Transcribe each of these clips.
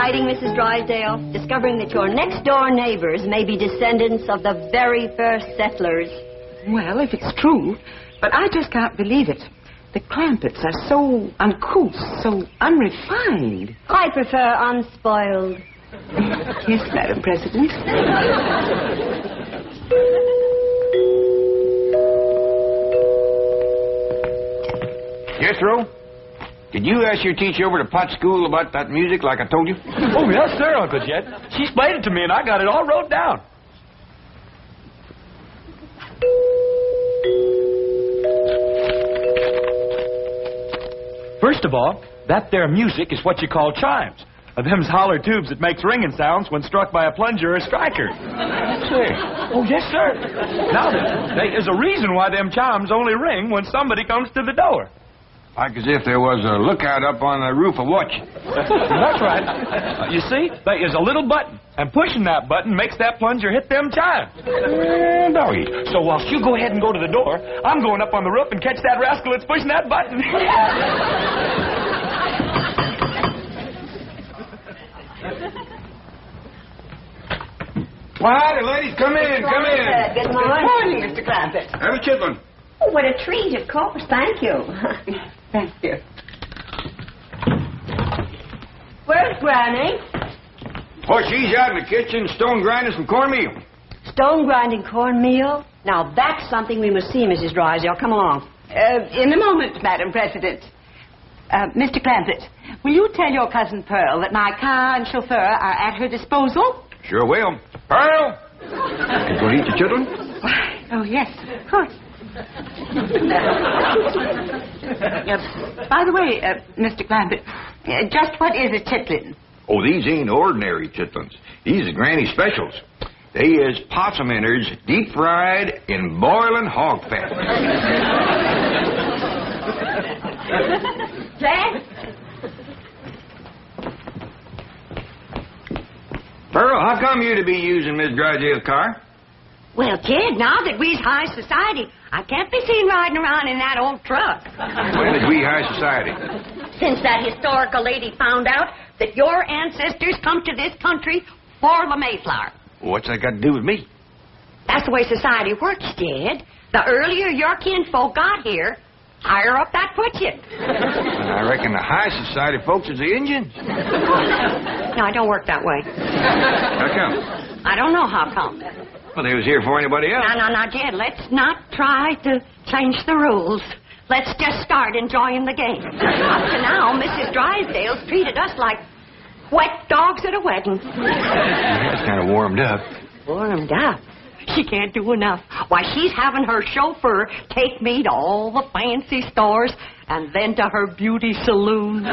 exciting, Mrs. Drysdale, discovering that your next-door neighbors may be descendants of the very first settlers. Well, if it's true, but I just can't believe it. The Clampetts are so uncouth, so unrefined. I prefer unspoiled. Yes, Madam President. Jethro, did you ask your teacher over to Pot School about that music like I told you? Oh, yes, sir, Uncle Jed. She explained it to me, and I got it all wrote down. First of all, that there music is what you call chimes. Them's holler tubes that makes ringing sounds when struck by a plunger or striker. Say. Oh, yes, sir. Now, there is a reason why them chimes only ring when somebody comes to the door. Like as if there was a lookout up on the roof of watching. That's right. You see, there is a little button, and pushing that button makes that plunger hit them chimes. Doggy. So whilst you go ahead and go to the door, I'm going up on the roof and catch that rascal that's pushing that button. Well, howdy, ladies. Come in, come in. Good morning. Good morning, Mr. Clampett. Have a chitlin. Oh, what a treat, of course. Thank you. Thank you. Where's Granny? Oh, she's out in the kitchen stone grinding some cornmeal. Stone grinding cornmeal? Now, that's something we must see, Mrs. Drysdale. Come along. In a moment, Madam President. Mr. Clampett, will you tell your cousin Pearl that my car and chauffeur are at her disposal? Sure will. Pearl! You going to eat your chitlin? Oh, yes, of course. By the way, Mr. Clampett, just what is a chitlin? Oh, these ain't ordinary chitlins. These is Granny specials. They is possum innards deep fried in boiling hog fat. Jack? Pearl, how come you to be using Miss Drysdale's car? Well, kid, now that we's high society, I can't be seen riding around in that old truck. When is we high society? Since that historical lady found out that your ancestors come to this country for the Mayflower. What's that got to do with me? That's the way society works, Jed. The earlier your kinfolk got here, higher up that puts you. I reckon the high society folks is the Indians. No, it don't work that way. How come? I don't know how come. Well, they was here for anybody else. Now, Jed, let's not try to change the rules. Let's just start enjoying the game. Up to now, Mrs. Drysdale's treated us like wet dogs at a wedding. That's kind of warmed up. Warmed up? She can't do enough. Why, she's having her chauffeur take me to all the fancy stores and then to her beauty saloon.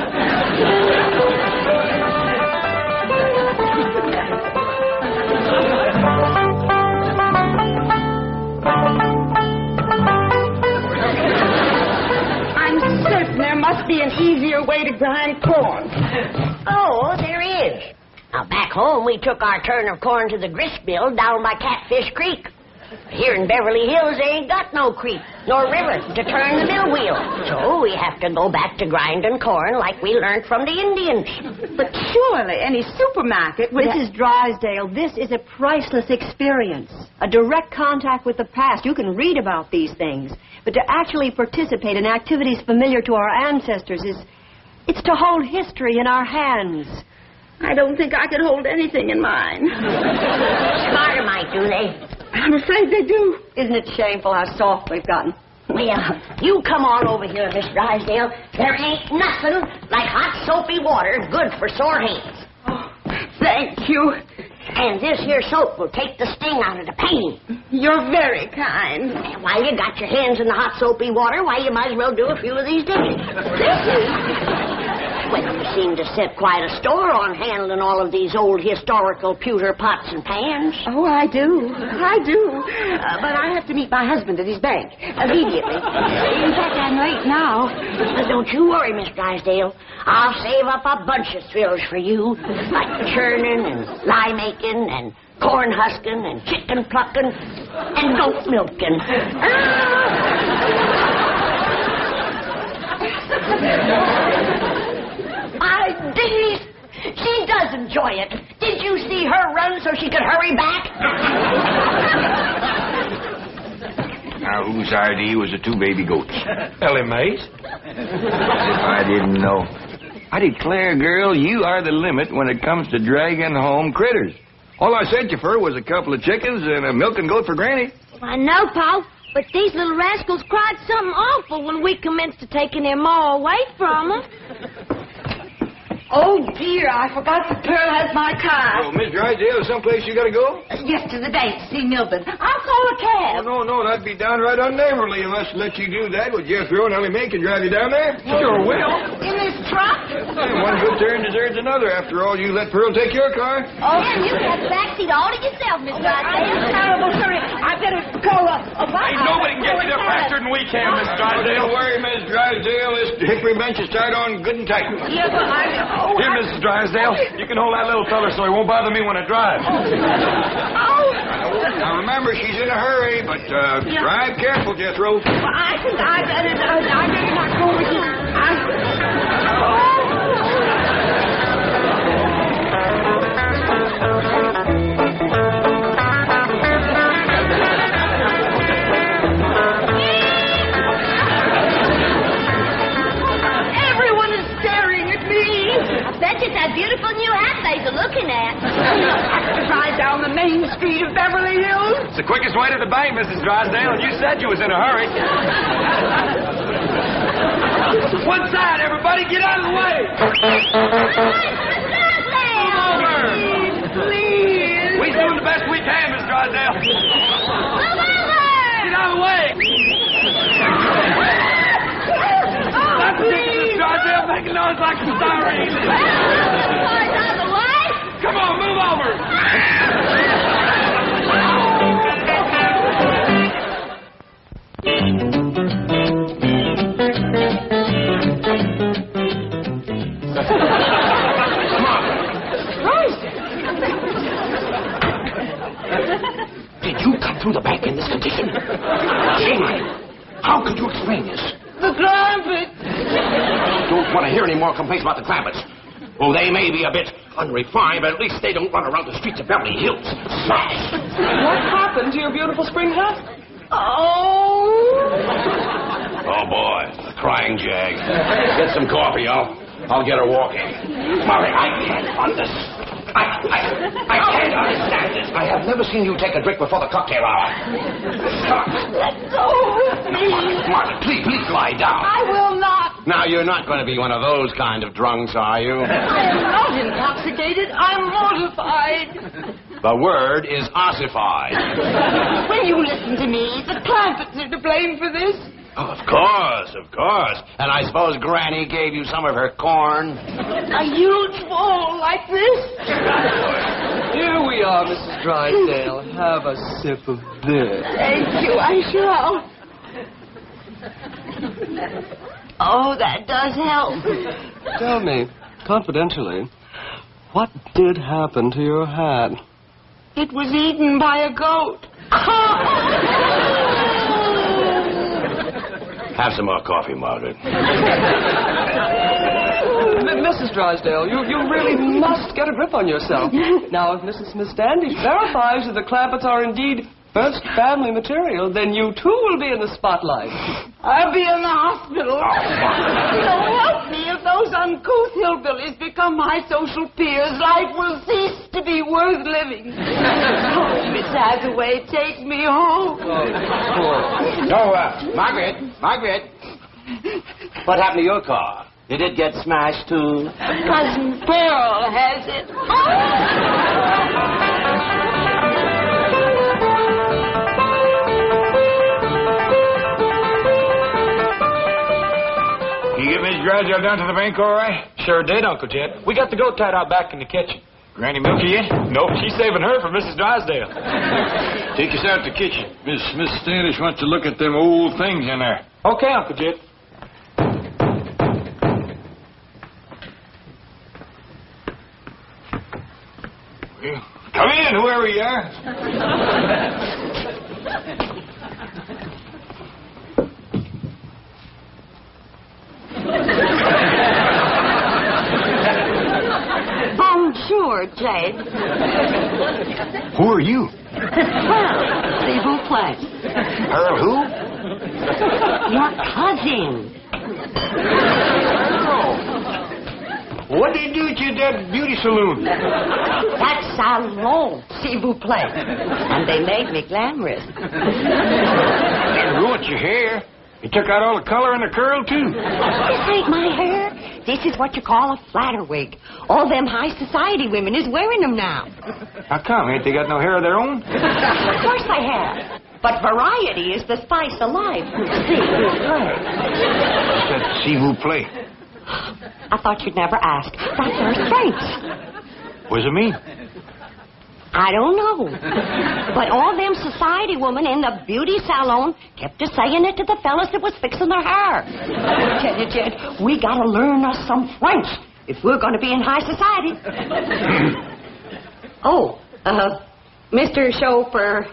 I'm certain there must be an easier way to grind corn. Oh, there is. Now, back home, we took our turn of corn to the grist mill down by Catfish Creek. Here in Beverly Hills, they ain't got no creek nor river to turn the mill wheel. So we have to go back to grinding corn like we learned from the Indians. But surely any supermarket would... Mrs. Drysdale, this is a priceless experience. A direct contact with the past. You can read about these things. But to actually participate in activities familiar to our ancestors it's to hold history in our hands. I don't think I could hold anything in mine. Smarter might, do they? I'm afraid they do. Isn't it shameful how soft we've gotten? Well, you come on over here, Miss Drysdale. There ain't nothing like hot soapy water good for sore hands. Oh, thank you. And this here soap will take the sting out of the pain. You're very kind. And while you got your hands in the hot soapy water, why, you might as well do a few of these dishes. Dishes? Well, you seem to set quite a store on handling all of these old historical pewter pots and pans. Oh, I do. But I have to meet my husband at his bank immediately. In fact, I'm late now. Well, don't you worry, Miss Drysdale. I'll save up a bunch of thrills for you, like churning and lye making and corn husking and chicken plucking and goat milking. My days! She does enjoy it. Did you see her run so she could hurry back? Now, whose idea was the two baby goats? Ellie Mae's. If I didn't know. I declare, girl, you are the limit when it comes to dragging home critters. All I sent you for was a couple of chickens and a milking goat for Granny. I know, Pa, but these little rascals cried something awful when we commenced to taking their ma away from them. Oh, dear, I forgot that Pearl has my car. Oh, Miss Drysdale, someplace you gotta go? Yes, to the dance, see Milburn. I'll call a cab. Oh, no, that'd be downright unneighborly of us to let you do that. Well, Jethro and Ellie Mae can drive you down there. Sure will. In this truck? And one good turn deserves another. After all, you let Pearl take your car. Oh, and you have the backseat all to yourself, Miss I'm Drysdale. terrible, sorry. I better call a Ain't nobody can get you there faster than we can, Miss Drysdale. Don't worry, Miss Drysdale. This hickory bench is tied on good and tight. Yes, Here, Mrs. Drysdale, you can hold that little fella so he won't bother me when I drive. Now, remember, she's in a hurry, but drive careful, Jethro. I think I better not go with you. Everyone is staring at me. I bet you it's that beautiful new hat they're looking at. I have to drive down the main street of Beverly Hills. It's the quickest way to the bank, Mrs. Drysdale, and you said you was in a hurry. One side, everybody, get out of the way. Please. We're doing the best we can, Miss Drysdale. Get out of the way. That's the Miss Drysdale making noise like a siren. Come on, move over. Did you come through the bank in this condition? Shame on you. How could you explain this? The clampett. Don't want to hear any more complaints about the clampets. Oh, they may be a bit unrefined, but at least they don't run around the streets of Beverly Hills. Smash! What happened to your beautiful spring hat? Oh, boy, a crying jag. Get some coffee, I'll get her walking. Molly, I can't understand. I can't understand this. I have never seen you take a drink before the cocktail hour. let go of me. Martha, please lie down. I will not. Now, you're not going to be one of those kind of drunks, are you? I am not intoxicated. I'm mortified. The word is ossified. When you listen to me, the clampets are to blame for this. Oh, of course. And I suppose Granny gave you some of her corn? A huge bowl like this. Here we are, Mrs. Drysdale. Have a sip of this. Thank you, I shall. Oh, that does help. Tell me, confidentially, what did happen to your hat? It was eaten by a goat. Have some more coffee, Margaret. Mrs. Drysdale, you really must get a grip on yourself. Now, if Mrs. Miss Standish verifies that the clampets are indeed first family material, then you too will be in the spotlight. I'll be in the hospital. So help me, if those uncouth hillbillies become my social peers, life will cease to be worth living. Oh, Miss Hathaway, take me home. Margaret. What happened to your car? Did it get smashed too? Cousin Pearl has it. You get Miss Drysdale down to the bank all right? Sure did, Uncle Jed. We got the goat tied out back in the kitchen. Granny milk you yet? Nope, she's saving her for Mrs. Drysdale. Take us out to the kitchen. Miss Standish wants to look at them old things in there. Okay, Uncle Jed. Come in, whoever you are. are you? S'il vous plaît. Pearl who? Your cousin. What did they do at you at that beauty saloon? That's salon, s'il vous plaît. And they made me glamorous. They ruined your hair. They took out all the color and the curl, too. This ain't my hair. This is what you call a flatter wig. All them high society women is wearing them now. How come? Ain't they got no hair of their own? Of course they have. But variety is the spice of life. S'il vous plaît. What's that s'il vous plaît? I thought you'd never ask. That's our strength. What does it mean? I don't know. But all them society women in the beauty salon kept saying it to the fellas that was fixing their hair. I tell you, Jed, we gotta learn us some French if we're gonna be in high society. Mr. Chauffeur,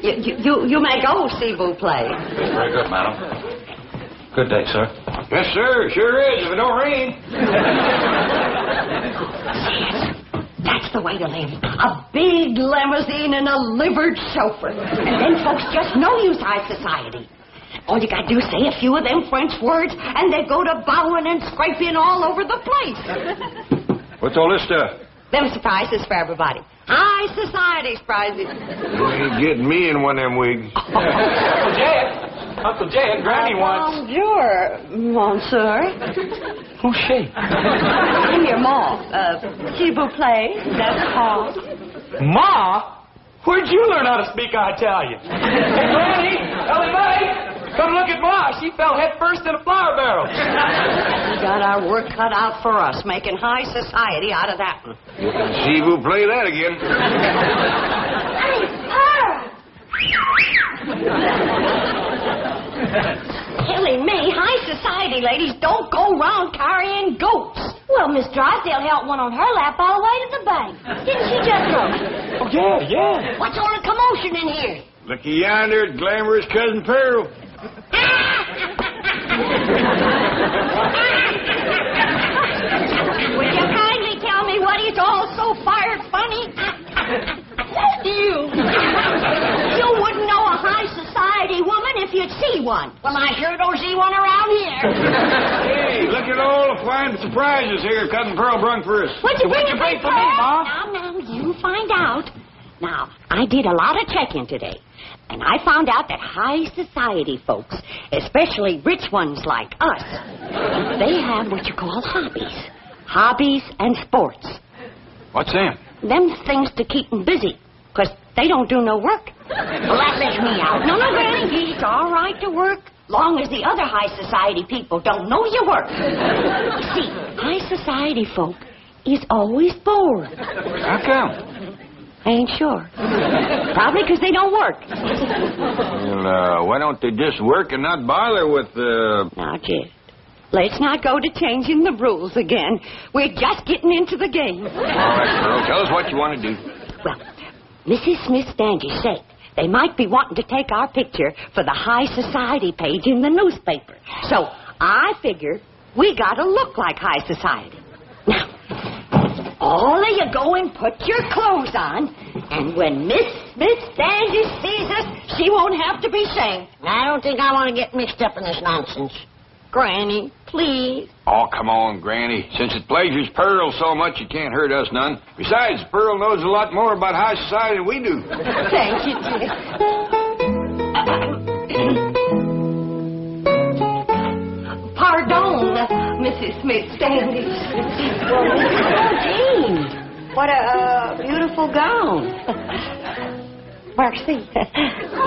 you may go, s'il vous plaît. Very good, madam. Good day, sir. Yes, sir. Sure is, if it don't rain. That's the way to live. A big limousine and a livered chauffeur. And then folks just know you's high society. All you gotta do is say a few of them French words, and they go to bowing and scraping all over the place. What's all this stuff? Them surprises for everybody. High society surprises. You ain't getting me in one of them wigs. Uncle Jed, Granny wants... Bonjour, monsieur. Who's she? I'm your ma. S'il vous plaît, that's all. Ma? Where'd you learn how to speak Italian? Hey, Granny! Elly, come look at Ma. She fell head first in a flour barrel. We got our work cut out for us, making high society out of that one. See who play that again. Killing me, high society ladies don't go round carrying goats. Well, Miss Drysdale held one on her lap all the way to the bank. Didn't she, Jethro? Oh, yeah. What's all the commotion in here? Looky yonder at glamorous Cousin Pearl. Would you kindly tell me what is all so fired funny? You wouldn't know a high society woman if you'd see one. Well, I sure don't see one around here. Hey, look at all the fine surprises here Cousin Pearl brung for us. What'd you bring for me, Ma? Now, you find out. Now, I did a lot of checking today, and I found out that high society folks, especially rich ones like us, they have what you call hobbies. Hobbies and sports. What's them? Them things to keep them busy, because they don't do no work. Well, that lets me out. No, Granny, it's all right to work, long as the other high society people don't know you work. See, high society folk is always bored. How come? I ain't sure. Probably because they don't work. Well, why don't they just work and not bother with Now, Jed, let's not go to changing the rules again. We're just getting into the game. All right, Pearl, tell us what you want to do. Well, Mrs. Smith Standish said they might be wanting to take our picture for the high society page in the newspaper. So I figured we got to look like high society. Now, all of you go and put your clothes on, and when Miss Smith Standish sees us, she won't have to be ashamed. I don't think I want to get mixed up in this nonsense. Granny, please. Oh, come on, Granny. Since it pleasures Pearl so much, it can't hurt us none. Besides, Pearl knows a lot more about high society than we do. Thank you, dear. Pardon, Mrs. Smith Standish. Oh, Jean, what a beautiful gown. Mercy.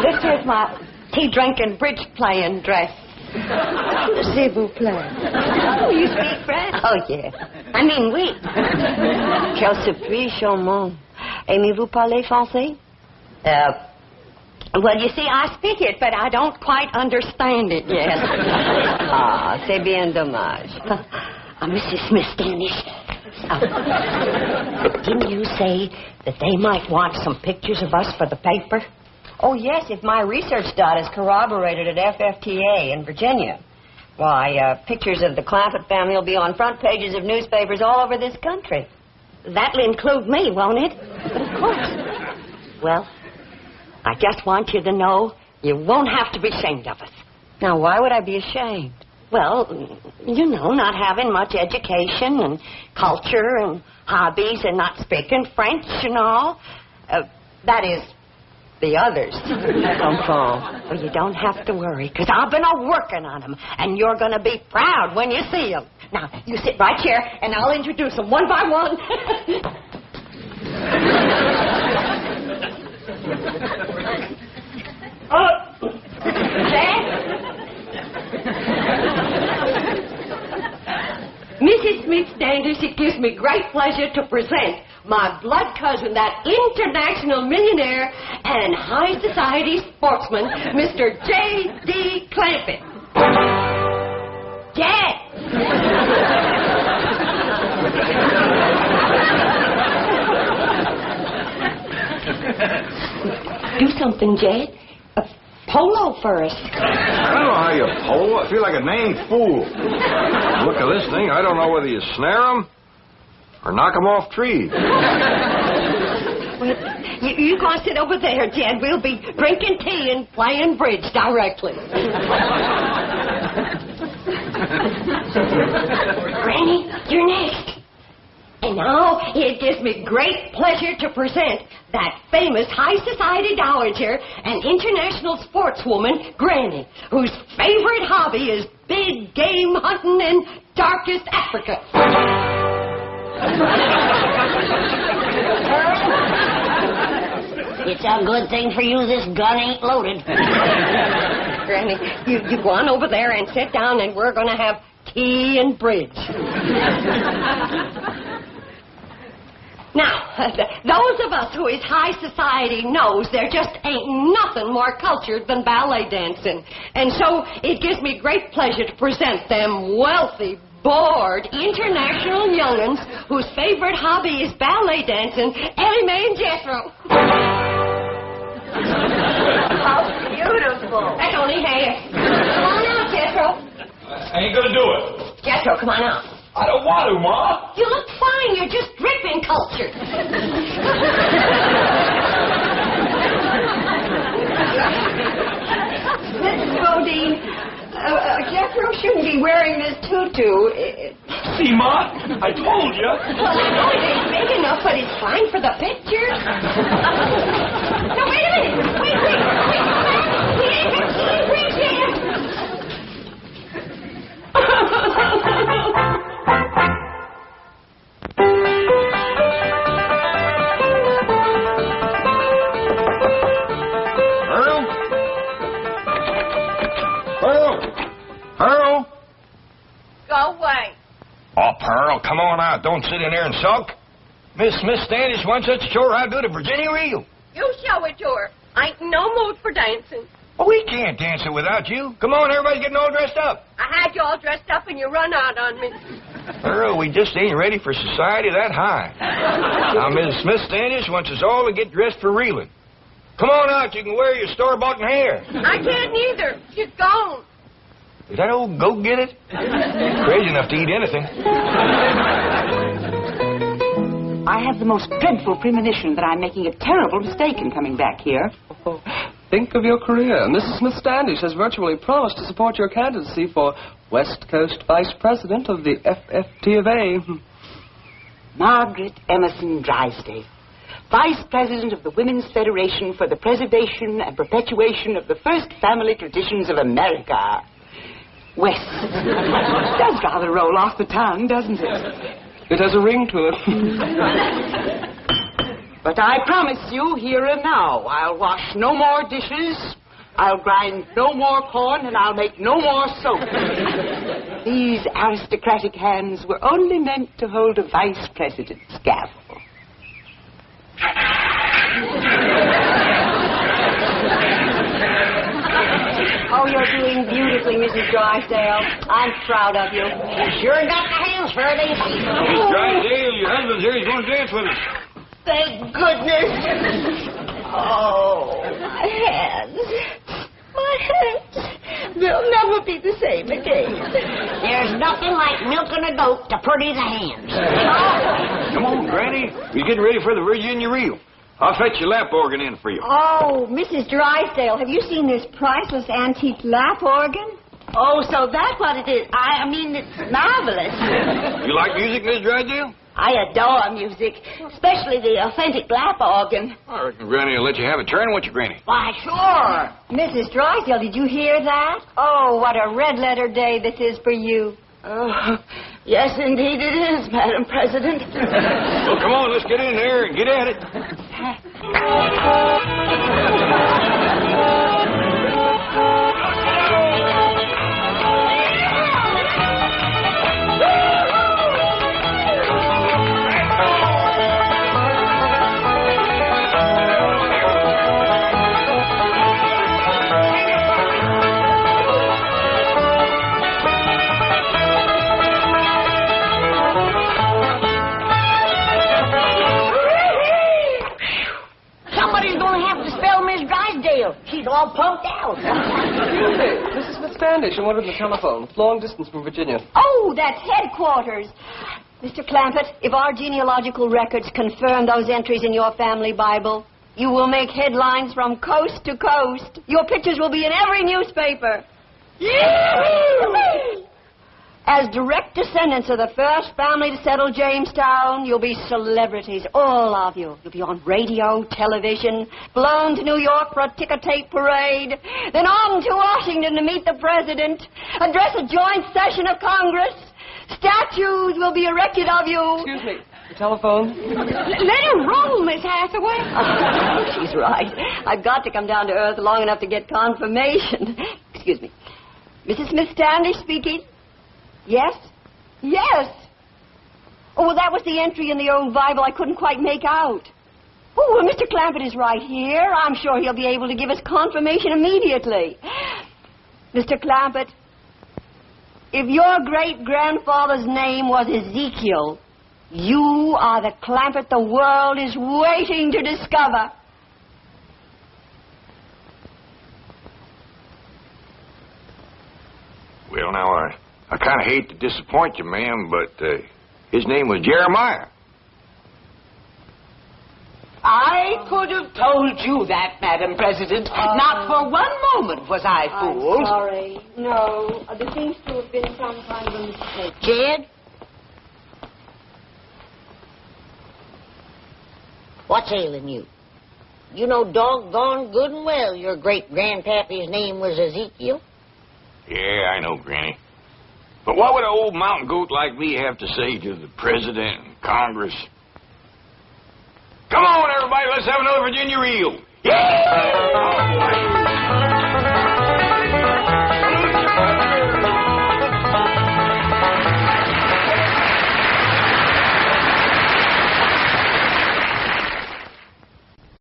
This is my tea-drinking, bridge-playing dress. S'il vous plaît. Oh, you speak French? Oh, yeah. I mean, oui. Quelle surprise, charmant. Aimez-vous parler français? Well, you see, I speak it, but I don't quite understand it yet. Ah, c'est bien dommage. Mrs. Smith Standish, didn't you say that they might want some pictures of us for the paper? Oh, yes, if my research data is corroborated at FFTA in Virginia. Why, pictures of the Clampett family will be on front pages of newspapers all over this country. That'll include me, won't it? But of course. Well, I just want you to know you won't have to be ashamed of us. Now, why would I be ashamed? Well, you know, not having much education and culture and hobbies and not speaking French and all. That is, the others. Well, you don't have to worry, because I've been working on them, and you're going to be proud when you see them. Now, you sit right here, and I'll introduce them one by one. Mrs. Smith-Standish, it gives me great pleasure to present my blood cousin, that international millionaire and high society sportsman, Mr. J.D. Clampett. Jed! Do something, Jed. Polo first. I don't know how you polo. I feel like a dang fool. Look at this thing. I don't know whether you snare them or knock them off trees. Well, you go sit over there, Jed. We'll be drinking tea and playing bridge directly. Granny, you're next. And now it gives me great pleasure to present that famous high society dowager and international sportswoman, Granny, whose favorite hobby is big game hunting in darkest Africa. It's a good thing for you this gun ain't loaded. Granny, you go on over there and sit down, and we're going to have tea and bridge. Now, those of us who is high society knows there just ain't nothing more cultured than ballet dancing. And so it gives me great pleasure to present them wealthy, bored, international young'uns whose favorite hobby is ballet dancing, Ellie Mae and Jethro. How beautiful. That's only hair. Come on out, Jethro. I ain't gonna do it. Jethro, come on out. I don't want to, Ma. You look fine. You're just dripping culture. Mrs. Bodine, Jethro shouldn't be wearing this tutu. See, Ma? I told you. Well, I know it ain't big enough, but it's fine for the picture. No, wait a minute. Wait. We ain't got tea and bridge yet. Pearl? Go away. Oh, Pearl, come on out. Don't sit in there and sulk. Miss Standish wants us to show her how to do the Virginia reel. You show it to her. I ain't no mood for dancing. Well, we can't dance it without you. Come on, everybody's getting all dressed up. I had you all dressed up and you run out on me. Pearl, we just ain't ready for society that high. Now, Miss Standish wants us all to get dressed for reeling. Come on out. You can wear your store-bought hair. I can't neither. She's gone. Is that old go-get-it? Crazy enough to eat anything. I have the most dreadful premonition that I'm making a terrible mistake in coming back here. Oh, think of your career. Mrs. Smith-Standish has virtually promised to support your candidacy for West Coast Vice President of the FFT of A. Margaret Emerson Drysdale, Vice President of the Women's Federation for the Preservation and Perpetuation of the First Family Traditions of America. West. Does rather roll off the tongue, doesn't it? It has a ring to it. But I promise you, here and now, I'll wash no more dishes, I'll grind no more corn, and I'll make no more soap. These aristocratic hands were only meant to hold a vice president's gavel. Oh, you're doing beautifully, Mrs. Drysdale. I'm proud of you. You sure got the hands for it, ain't you? Miss Drysdale, your husband's here. He's going to dance with us. Thank goodness. Oh, my hands. My hands. They'll never be the same again. There's nothing like milking a goat to pretty the hands. Come on, Granny. We're getting ready for the Virginia reel. I'll fetch your lap organ in for you. Oh, Mrs. Drysdale, have you seen this priceless antique lap organ? Oh, so that's what it is. I mean, it's marvelous. You like music, Miss Drysdale? I adore music, especially the authentic lap organ. I reckon Granny will let you have a turn, won't you, Granny? Why, sure. Mrs. Drysdale, did you hear that? Oh, what a red-letter day this is for you. Oh, yes, indeed it is, Madam President. Well, come on, let's get in there and get at it. She's all pumped out. Excuse me, Mrs. Miss Standish, I wanted the telephone. It's long distance from Virginia. Oh, that's headquarters. Mr. Clampett, if our genealogical records confirm those entries in your family Bible, you will make headlines from coast to coast. Your pictures will be in every newspaper. Yee-hoo! As direct descendants of the first family to settle Jamestown, you'll be celebrities, all of you. You'll be on radio, television, flown to New York for a ticker-tape parade, then on to Washington to meet the president, address a joint session of Congress. Statues will be erected of you. Excuse me, the telephone. Let her roll, Miss Hathaway. She's right. I've got to come down to earth long enough to get confirmation. Excuse me. Mrs. Smith Standish speaking. Yes? Yes. Oh, well, that was the entry in the old Bible I couldn't quite make out. Oh, well, Mr. Clampett is right here. I'm sure he'll be able to give us confirmation immediately. Mr. Clampett, if your great-grandfather's name was Ezekiel, you are the Clampett the world is waiting to discover. Well, now, I kind of hate to disappoint you, ma'am, but his name was Jeremiah. I could have told you that, Madam President. Not for one moment was I fooled. I'm sorry. No, there seems to have been some kind of a mistake. Jed? What's ailing you? You know doggone good and well your great-grandpappy's name was Ezekiel. Yeah, I know, Granny. But what would an old mountain goat like me have to say to the president and Congress? Come on, everybody, let's have another Virginia reel. Yeah!